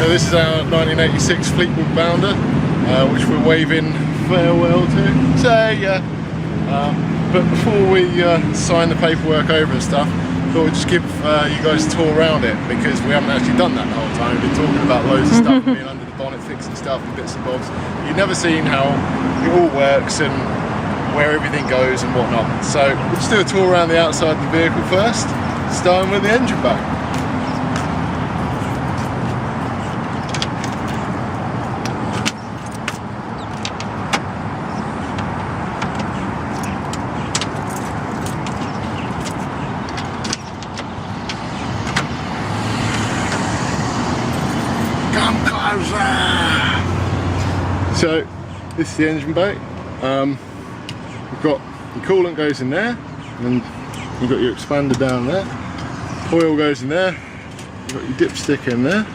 this is our 1986 Fleetwood Bounder, which we're waving farewell to. So yeah. But before we sign the paperwork over and stuff, I thought we'd just give you guys a tour around it, because we haven't actually done that the whole time. We've been talking about loads of stuff, being under the bonnet, fixing stuff and bits and bobs. You've never seen how it all works and where everything goes and whatnot. So we'll just do a tour around the outside of the vehicle first, starting with the engine bay. So this is the engine bay. We've got your coolant goes in there, and you've got your expander down there. Oil goes in there. You've got your dipstick in there,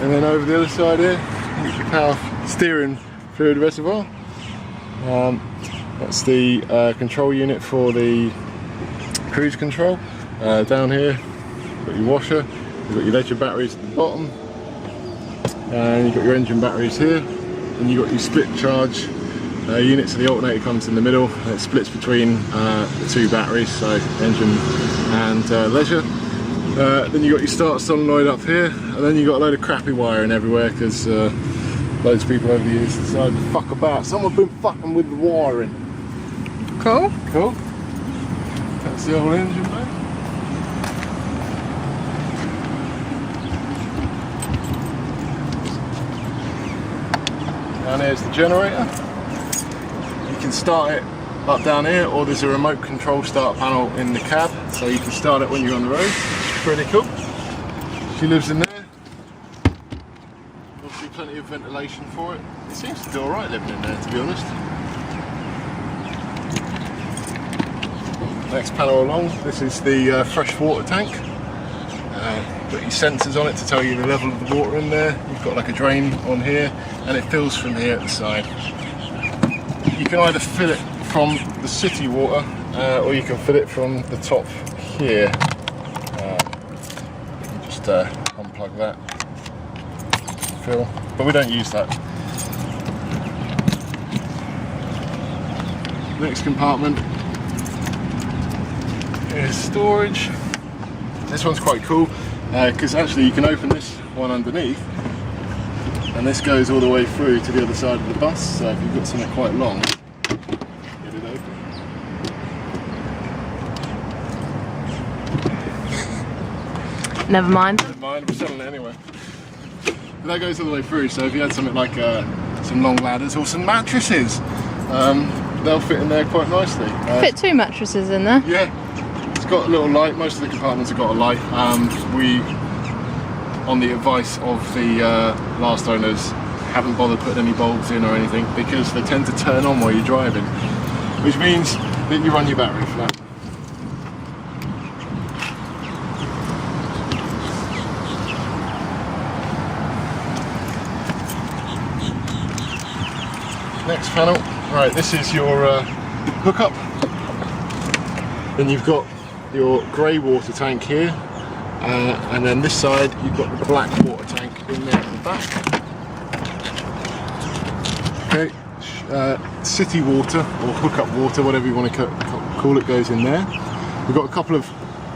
and then over the other side here, you've got your power steering fluid reservoir. That's the control unit for the cruise control. Down here, you've got your washer. You've got your leisure batteries at the bottom. And you've got your engine batteries here, and you've got your split charge unit, so the alternator comes in the middle and it splits between the two batteries, so engine and leisure. Then you've got your start solenoid up here, and then you've got a load of crappy wiring everywhere, because loads of people over the years decided to fuck about. Someone's been fucking with the wiring. Cool. Cool. That's the old engine bay. Down here's the generator. You can start it up down here, or there's a remote control start panel in the cab, so you can start it when you're on the road. It's pretty cool. She lives in there. Obviously plenty of ventilation for it. It seems to do alright living in there, to be honest. Next panel along, this is the fresh water tank. Got your sensors on it to tell you the level of the water in there. You've got like a drain on here, and it fills from here at the side. You can either fill it from the city water, or you can fill it from the top here. Just unplug that, fill, but we don't use that. Next compartment is storage. This one's quite cool, because actually you can open this one underneath, and this goes all the way through to the other side of the bus, so if you've got something quite long, get it open. Never mind. Never mind, we're selling it anyway. But that goes all the way through, so if you had something like some long ladders or some mattresses, they'll fit in there quite nicely. Fit 2 mattresses in there. Yeah. It's got a little light. Most of the compartments have got a light. We, on the advice of the last owners, haven't bothered putting any bulbs in or anything, because they tend to turn on while you're driving, which means that you run your battery flat. Next panel, right, this is your hookup. Then you've got your grey water tank here, and then this side you've got the black water tank in there at the back. Okay, city water or hookup water, whatever you want to call it, goes in there. We've got a couple of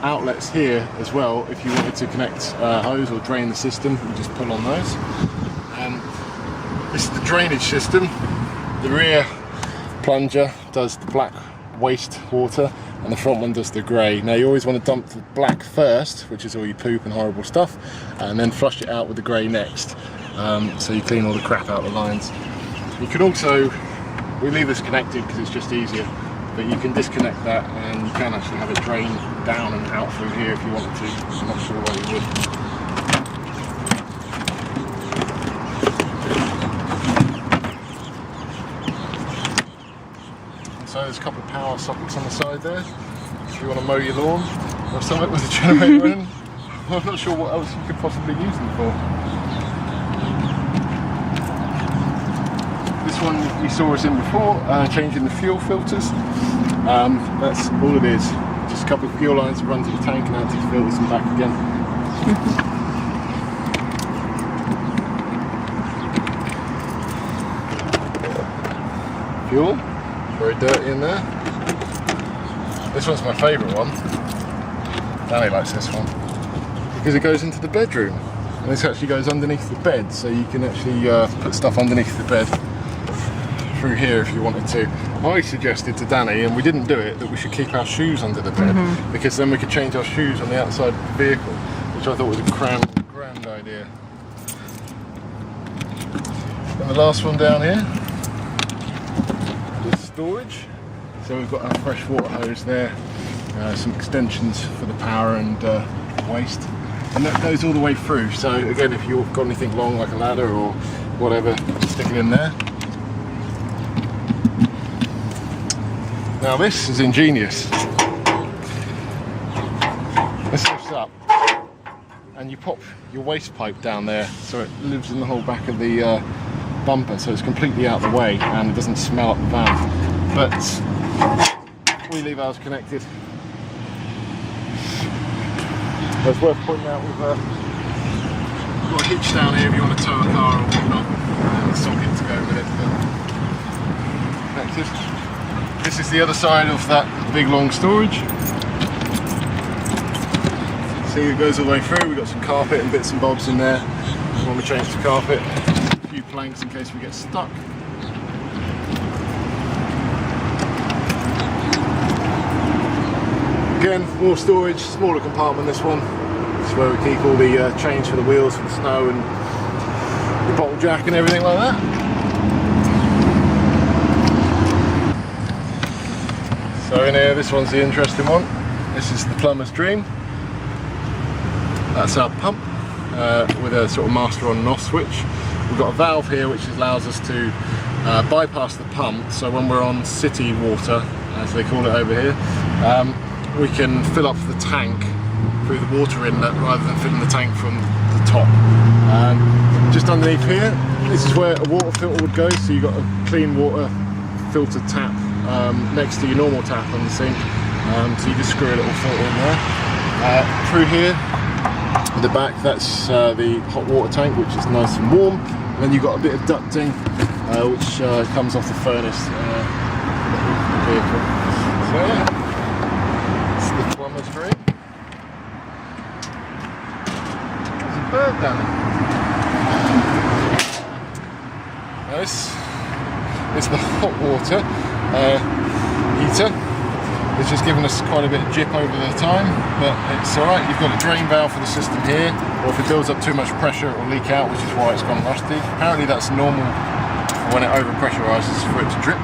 outlets here as well if you wanted to connect hose or drain the system. You just pull on those. This is the drainage system. The rear plunger does the black waste water, and the front one does the grey. Now you always want to dump the black first, which is all your poop and horrible stuff, and then flush it out with the grey next, so you clean all the crap out of the lines. You can also, we leave this connected because it's just easier, but you can disconnect that and you can actually have it drain down and out through here if you wanted to. I'm not sure why you would. So there's a couple of power sockets on the side there, if you want to mow your lawn or something with a generator in. I'm not sure what else you could possibly use them for. This one you saw us in before, changing the fuel filters. That's all it is. Just a couple of fuel lines that run to the tank and out to the filters and back again. fuel. Very dirty in there. This one's my favourite one. Danny likes this one because it goes into the bedroom, and this actually goes underneath the bed, so you can actually put stuff underneath the bed through here if you wanted to. I suggested to Danny, and we didn't do it, that we should keep our shoes under the bed because then we could change our shoes on the outside of the vehicle, which I thought was a grand idea. And the last one down here is storage. So we've got our fresh water hose there, some extensions for the power and waste, and that goes all the way through. So again, if you've got anything long like a ladder or whatever, stick it in there. Now this is ingenious. This lifts up and you pop your waste pipe down there, so it lives in the whole back of the bumper, so it's completely out of the way and it doesn't smell up the van. But we leave ours connected. It's worth pointing out we've got a hitch down here if you want to tow a car or whatnot, and a socket to go with it. Connected. This is the other side of that big long storage. See, it goes all the way through. We've got some carpet and bits and bobs in there when we change the carpet. A few planks in case we get stuck. Again, more storage, smaller compartment this one. This is where we keep all the chains for the wheels for the snow and the bottle jack and everything like that. So in here, this one's the interesting one. This is the plumber's dream. That's our pump with a sort of master on and off switch. We've got a valve here which allows us to bypass the pump, so when we're on city water, as they call it over here, we can fill up the tank through the water inlet rather than filling the tank from the top. Just underneath here, this is where a water filter would go, so you've got a clean water filter tap next to your normal tap on the sink, so you just screw a little filter in there. Through here, at the back, that's the hot water tank, which is nice and warm, and then you've got a bit of ducting which comes off the furnace of the vehicle. So yeah, it's the plumber's dream. There's a bird down there. Now this is the hot water heater. It's just given us quite a bit of jip over the time, but it's alright. You've got a drain valve for the system here, or if it builds up too much pressure it will leak out, which is why it's gone rusty. Apparently that's normal when it over pressurizes for it to drip.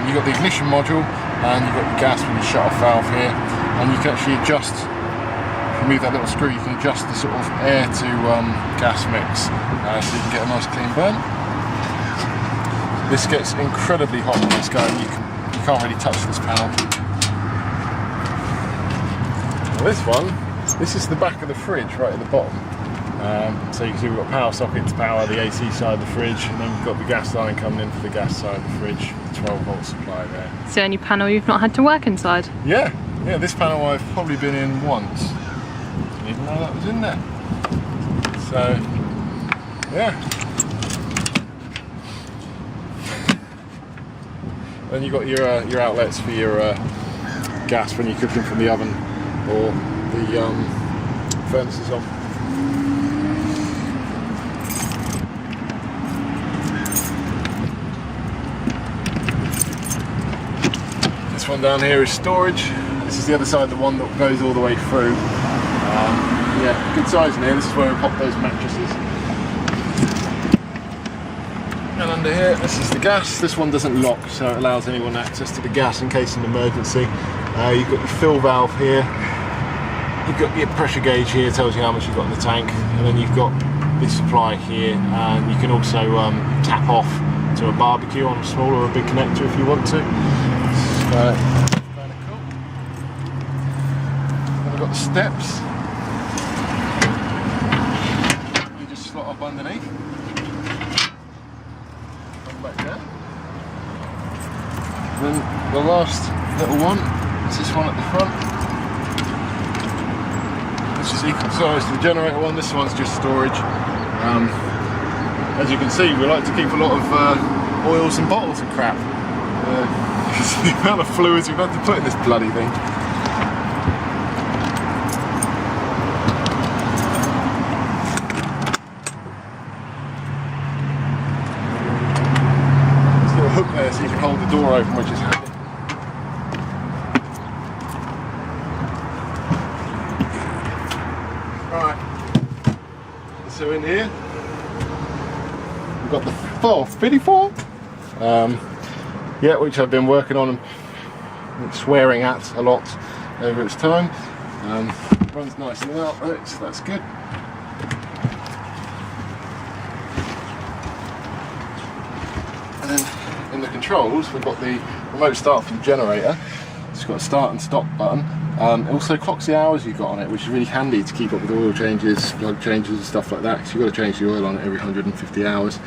You've got the ignition module, and you've got your gas with your shut off valve here, and you can actually adjust, if you move that little screw, you can adjust the sort of air to gas mix, so you can get a nice clean burn. This gets incredibly hot when it's going, you can't really touch this panel. Now this is the back of the fridge right at the bottom. So you can see we've got a power socket to power the AC side of the fridge, and then we've got the gas line coming in for the gas side of the fridge, 12 volt supply there. Is there any panel you've not had to work inside? Yeah, this panel I've probably been in once. Didn't even know that was in there. So, yeah. Then you've got your outlets for your gas when you're cooking from the oven or the furnace is on. This one down here is storage. This is the other side, the one that goes all the way through. Yeah, good size in here. This is where we pop those mattresses. And under here, this is the gas. This one doesn't lock, so it allows anyone access to the gas in case of an emergency. You've got your fill valve here. You've got your pressure gauge here, tells you how much you've got in the tank. And then you've got the supply here. And you can also tap off to a barbecue on a small or a big connector if you want to. So, kind of cool. Then we've got the steps. You just slot up underneath. Back down. Then the last little one is this one at the front. This is equal size to the generator one. This one's just storage. As you can see, we like to keep a lot of oils and bottles and crap The amount of fluids we've had to put in this bloody thing. There's a little hook there so you can hold the door open, which is handy. Right, so in here we've got the 454. Yeah, which I've been working on and swearing at a lot over its time. Runs nicely out, right, so that's good. And then in the controls, we've got the remote start for the generator. It's got a start and stop button. It also clocks the hours you've got on it, which is really handy to keep up with oil changes, plug changes and stuff like that, because you've got to change the oil on it every 150 hours.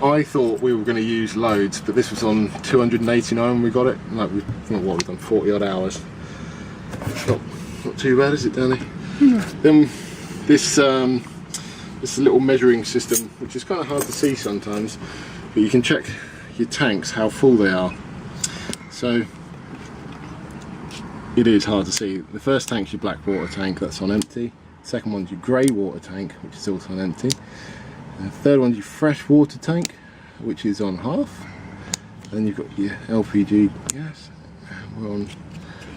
I thought we were going to use loads, but this was on 289 when we got it. Like we've done 40 odd hours. Not too bad, is it, Danny? Then this little measuring system, which is kind of hard to see sometimes, but you can check your tanks how full they are. So it is hard to see. The first tank's your black water tank, that's on empty. The second one's your grey water tank, which is also on empty. The third one's your fresh water tank, which is on half. Then you've got your LPG gas, and we're on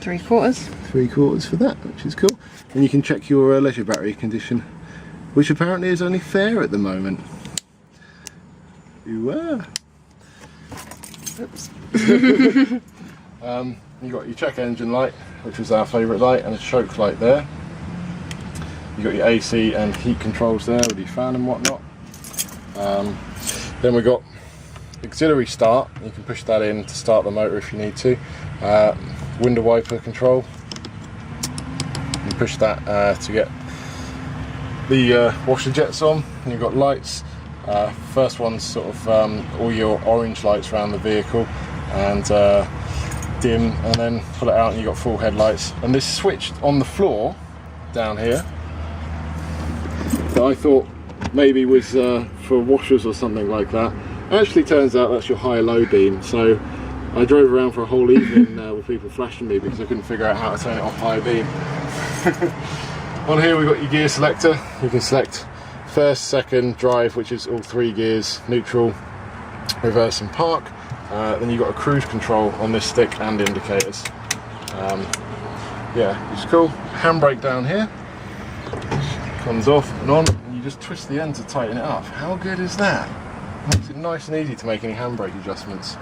3/4. 3/4 for that, which is cool. And you can check your leisure battery condition, which apparently is only fair at the moment. Ooh, oops. You've got your check engine light, which was our favourite light, and a choke light there. You've got your AC and heat controls there with your fan and whatnot. Then we've got auxiliary start. You can push that in to start the motor if you need to. Window wiper control. You push that to get the washer jets on. And you've got lights. First one's sort of all your orange lights around the vehicle, and dim, and then pull it out and you've got full headlights. And this switch on the floor down here that I thought maybe was for washers or something like that. Actually turns out that's your high-low beam. So I drove around for a whole evening with people flashing me because I couldn't figure out how to turn it off high beam. On here we've got your gear selector. You can select first, second, drive, which is all 3 gears, neutral, reverse and park. Then you've got a cruise control on this stick and indicators. Yeah, it's cool. Handbrake down here. Comes off and on, and you just twist the end to tighten it up. How good is that? Makes it nice and easy to make any handbrake adjustments.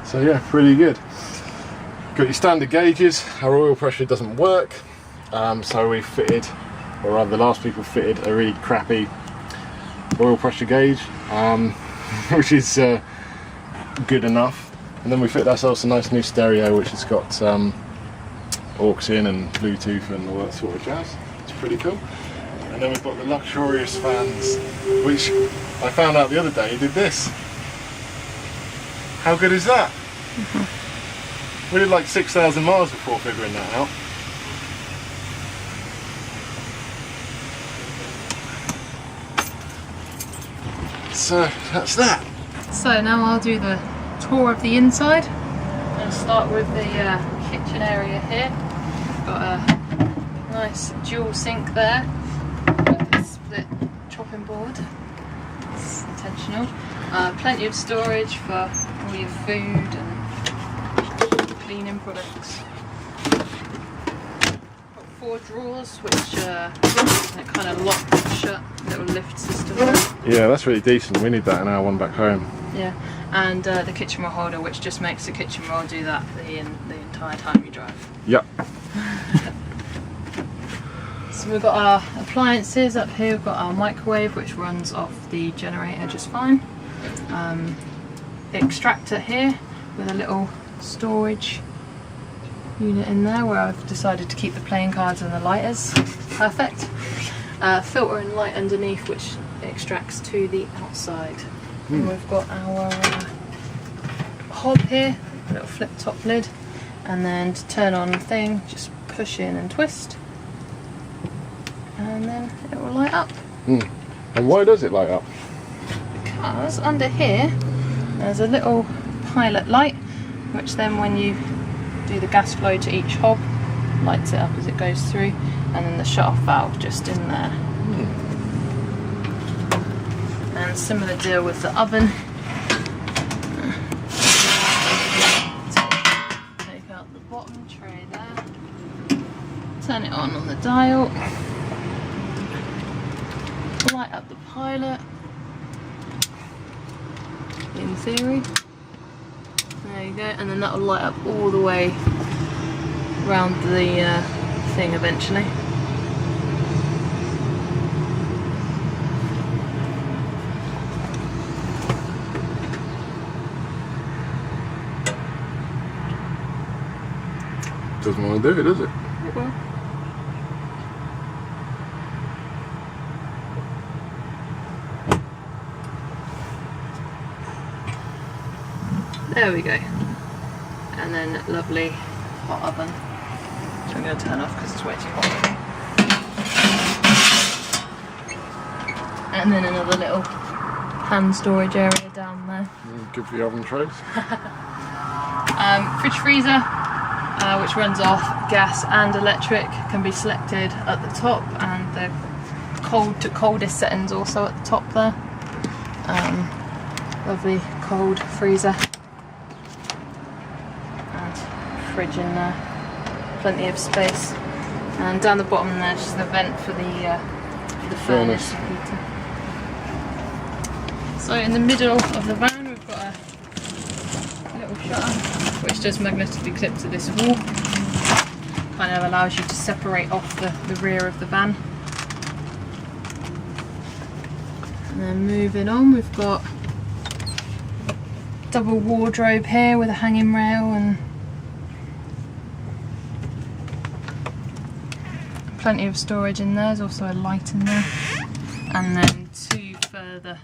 So yeah, pretty good. Got your standard gauges. Our oil pressure doesn't work, so we fitted, or rather the last people fitted, a really crappy oil pressure gauge, which is good enough. And then we fit ourselves a nice new stereo, which has got aux in and Bluetooth and all that sort of jazz. It's pretty cool. And then we've got the luxurious fans, which I found out the other day did this. How good is that? We did like 6,000 miles before figuring that out. So that's that. So now I'll do the tour of the inside. I'll start with the kitchen area here. Got a nice dual sink there. With a split chopping board. It's intentional. Plenty of storage for all your food and cleaning products. Got 4 drawers which kind of lock shut, little lift system. Yeah, that's really decent. We need that in our one back home. Yeah, and the kitchen roll holder, which just makes the kitchen roll do that the entire time you drive. Yep. So we've got our appliances up here. We've got our microwave, which runs off the generator just fine. The extractor here with a little storage unit in there where I've decided to keep the playing cards and the lighters. Perfect. Filter and light underneath, which extracts to the outside. And we've got our hob here, a little flip top lid, and then to turn on the thing, just push in and twist, and then it will light up. And why does it light up? Because under here there's a little pilot light, which then when you do the gas flow to each hob, lights it up as it goes through, and then the shut-off valve just in there. And similar deal with the oven. Take out the bottom tray there, turn it on the dial, light up the pilot, in theory. There you go, and then that will light up all the way around the thing eventually. Doesn't want to do it, does it? It will. There we go. And then lovely hot oven, which I'm going to turn off because it's way too hot. And then another little hand storage area down there. Good for the oven trays. Fridge freezer, which runs off gas and electric, can be selected at the top, and the cold to coldest settings also at the top there. Lovely cold freezer. Fridge in there, plenty of space, and down the bottom there's just the vent for the furnace heater. So in the middle of the van we've got a little shutter which does magnetically clip to this wall, kind of allows you to separate off the rear of the van. And then moving on, we've got double wardrobe here with a hanging rail and plenty of storage in there. There's also a light in there, and then two further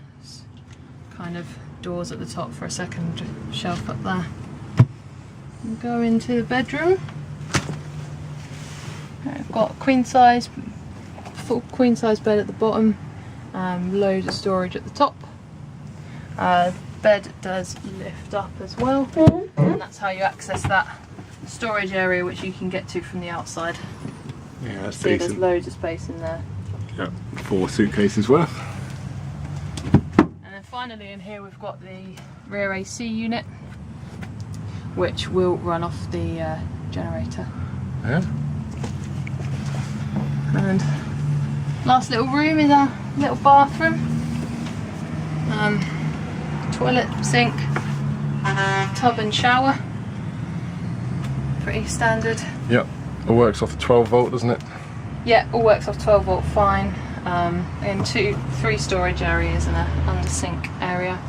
kind of doors at the top for a second shelf up there. We'll go into the bedroom. I've got a full queen size bed at the bottom, loads of storage at the top. Bed does lift up as well, and that's how you access that storage area which you can get to from the outside. Yeah, that's See, decent. there's loads of space in there. Yeah, 4 suitcases worth. And then finally in here we've got the rear AC unit, which will run off the generator. Yeah. And last little room is our little bathroom. Toilet, sink, tub and shower. Pretty standard. Yep. It works off the 12 volt, doesn't it? Yeah, all works off 12 volt fine. In 3 storage areas and a under sink area.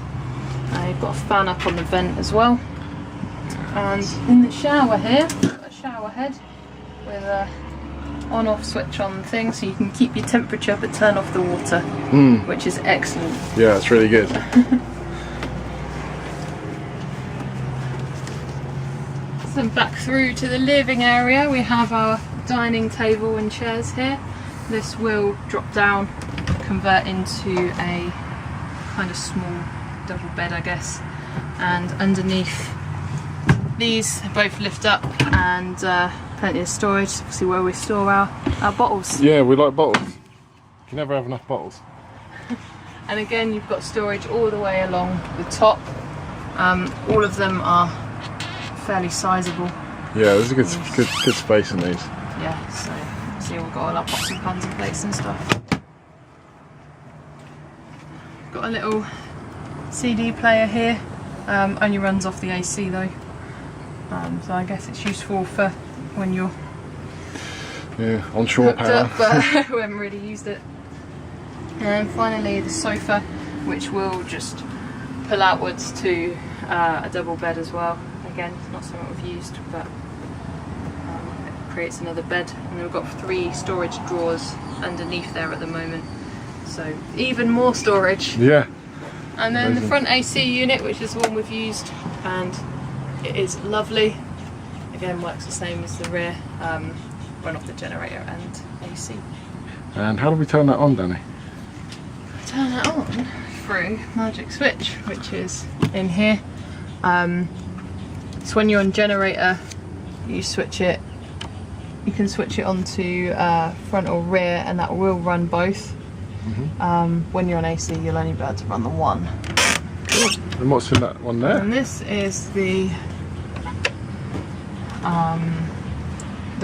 You've got a fan up on the vent as well. And in the shower here, we've got a shower head with a on-off switch on thing, so you can keep your temperature but turn off the water, which is excellent. Yeah, it's really good. So back through to the living area, we have our dining table and chairs here. This will drop down, convert into a kind of small double bed, I guess, and underneath these both lift up, and plenty of storage, obviously where we store our bottles. Yeah, we like bottles. You can never have enough bottles. And again, you've got storage all the way along the top. All of them are fairly sizable. Yeah, there's a good space in these. Yeah, so see, we've got all our pots and pans and plates and stuff. Got a little CD player here. Only runs off the AC though. So I guess it's useful for when you're on shore hooked power. up, but we haven't really used it. And finally the sofa, which will just pull outwards to a double bed as well. Again, it's not something we've used, but it creates another bed. And then we've got 3 storage drawers underneath there at the moment, so even more storage. Yeah. And then Amazing. the front AC unit, which is the one we've used, and it is lovely. Again, works the same as the rear, run off the generator and AC. And how do we turn that on, Danny? Turn that on through magic switch, which is in here. So when you're on generator, you switch it. You can switch it onto front or rear, and that will run both. When you're on AC, you'll only be able to run the one. Cool. And what's in that one there? And this is the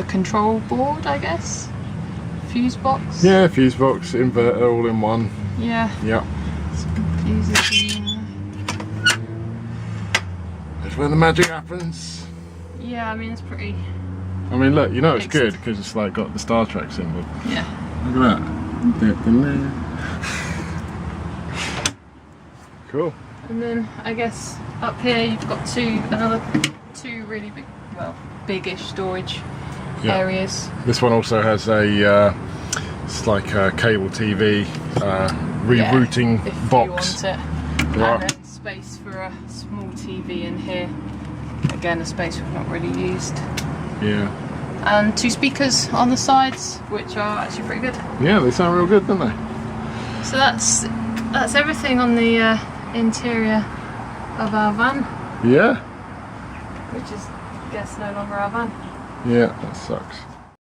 control board, I guess. Fuse box. Yeah, fuse box, inverter, all in one. Yeah. Yeah. Some fuses in there. That's where the magic happens. Yeah, I mean it's pretty. I mean, look, you know it's Excellent. good because it's like got the Star Trek symbol. Yeah. Look at that. Cool. And then I guess up here you've got another two really big, well, biggish storage areas. This one also has a, it's like a cable TV rerouting if box. you want it. Right. And then space for a small TV in here. Again, a space we've not really used. Yeah. And two speakers on the sides, which are actually pretty good. Yeah, they sound real good, don't they? So that's everything on the interior of our van, Yeah. which is, I guess, no longer our van. Yeah, that sucks.